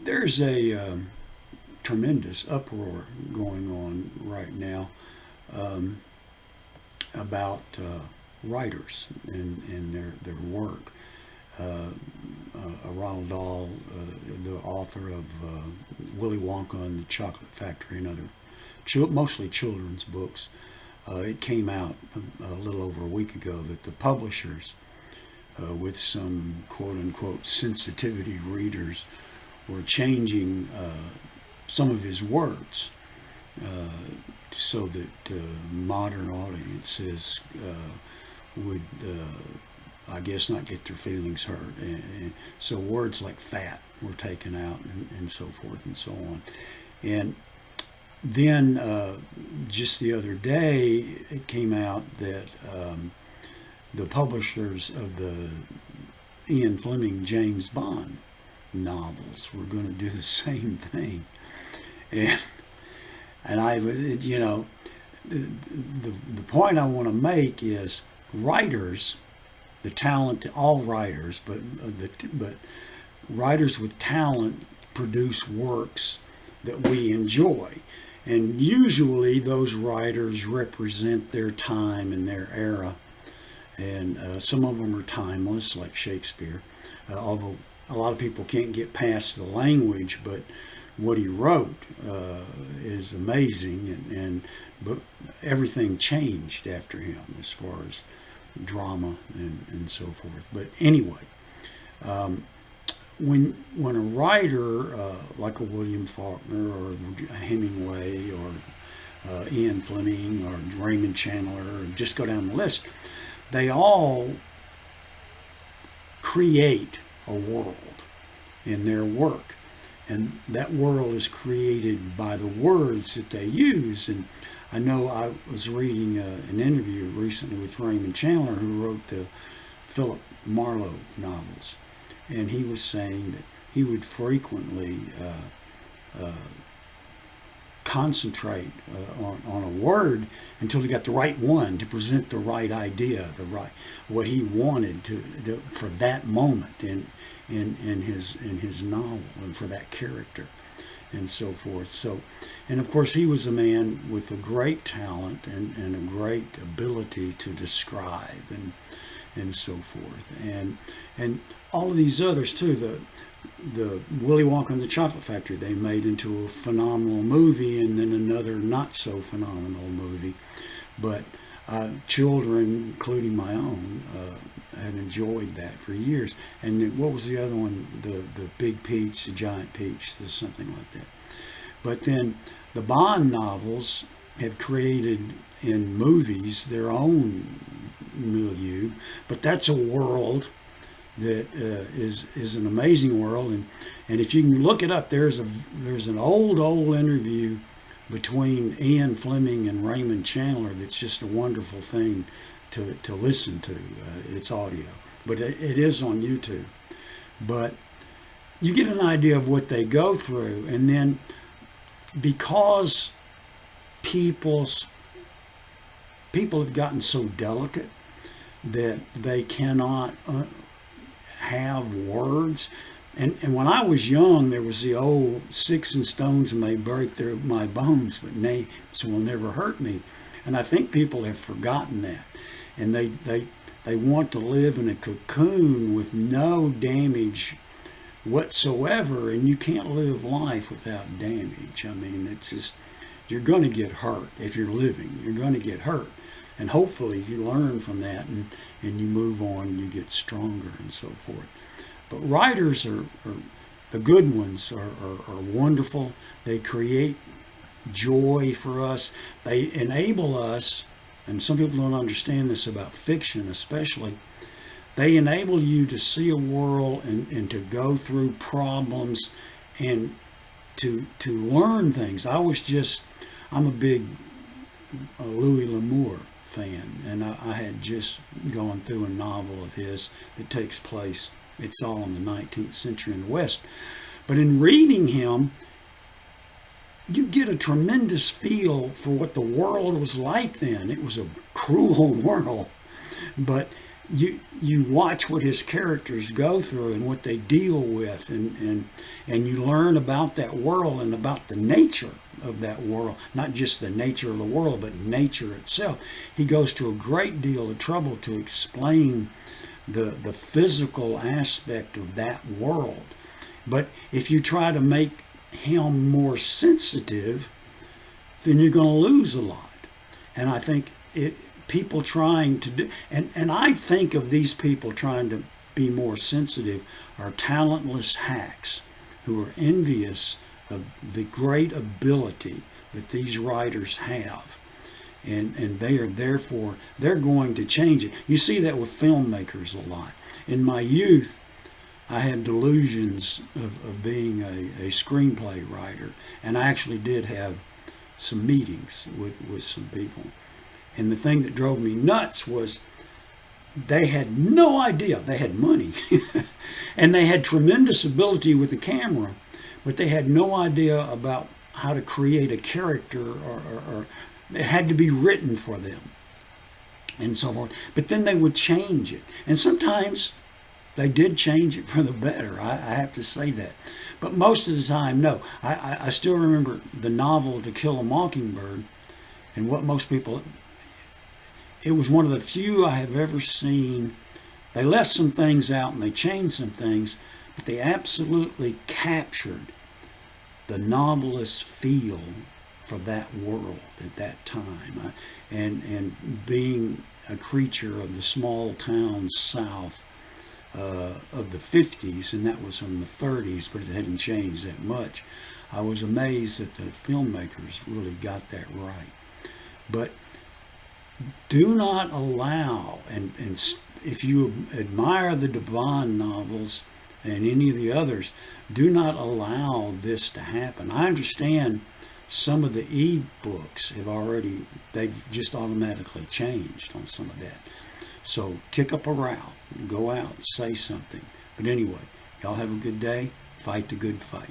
There's a tremendous uproar going on right now um, about writers and their work. Ronald Dahl, the author of Willy Wonka and the Chocolate Factory and other mostly children's books. It came out a little over a week ago that the publishers, with some quote unquote sensitivity readers, were changing some of his words so that modern audiences would, I guess, not get their feelings hurt. And so words like fat were taken out and so forth and so on. And then just the other day, it came out that the publishers of the Ian Fleming James Bond novels were going to do the same thing. And I, you know, the point I want to make is writers, the talent, all writers, but writers with talent produce works that we enjoy. And usually those writers represent their time and their era. And some of them are timeless, like Shakespeare, although a lot of people can't get past the language, but what he wrote is amazing, but everything changed after him as far as drama and so forth. But anyway, when a writer like a William Faulkner or a Hemingway or Ian Fleming or Raymond Chandler, or just go down the list, they all create a world in their work. And that world is created by the words that they use. And I know I was reading an interview recently with Raymond Chandler, who wrote the Philip Marlowe novels. And he was saying that he would frequently concentrate on a word until he got the right one to present the right idea, what he wanted to for that moment in his novel and for that character and so forth. So, and of course he was a man with a great talent and a great ability to describe and so forth, and all of these others too. The Willy Wonka and the Chocolate Factory, they made into a phenomenal movie, and then another not so phenomenal movie. But children, including my own, have enjoyed that for years. And then, what was the other one? The Big Peach, the Giant Peach, something like that. But then the Bond novels have created in movies their own milieu, but that's a world that is an amazing world, and if you can look it up, there's an old interview between Ian Fleming and Raymond Chandler that's just a wonderful thing to listen to. It's audio, but it is on YouTube. But you get an idea of what they go through, and then because people have gotten so delicate that they cannot have words. And when I was young, there was the old sticks and stones may break my bones, but names will never hurt me. And I think people have forgotten that. And they want to live in a cocoon with no damage whatsoever. And you can't live life without damage. I mean, it's just, you're going to get hurt if you're living. You're going to get hurt. And hopefully you learn from that and you move on and you get stronger and so forth. But writers are the good ones are wonderful. They create joy for us. They enable us, and some people don't understand this about fiction especially, they enable you to see a world and to go through problems and to learn things. I'm a big Louis L'Amour fan, and I had just gone through a novel of his that takes place, it's all in the 19th century in the West. But in reading him, you get a tremendous feel for what the world was like then. It was a cruel world, but you watch what his characters go through and what they deal with, and you learn about that world and about the nature of that world, not just the nature of the world, but nature itself. He goes to a great deal of trouble to explain the physical aspect of that world. But if you try to make him more sensitive, then you're going to lose a lot. And I think people trying to do, and I think of these people trying to be more sensitive are talentless hacks who are envious of the great ability that these writers have. And they are therefore, they're going to change it. You see that with filmmakers a lot. In my youth, I had delusions of being a screenplay writer, and I actually did have some meetings with some people. And the thing that drove me nuts was they had no idea. They had money and they had tremendous ability with the camera, but they had no idea about how to create a character, or it had to be written for them and so forth. But then they would change it. And sometimes they did change it for the better. I have to say that. But most of the time, no. I still remember the novel To Kill a Mockingbird, and what most people, it was one of the few I have ever seen. They left some things out and they changed some things, but they absolutely captured the novelist's feel for that world at that time. And being a creature of the small town South of the 50s, and that was from the 30s, but it hadn't changed that much. I was amazed that the filmmakers really got that right. But do not allow, and if you admire the Devon novels and any of the others, do not allow this to happen. I understand some of the e-books they've just automatically changed on some of that. So kick up a row, go out, say something. But anyway, y'all have a good day. Fight the good fight.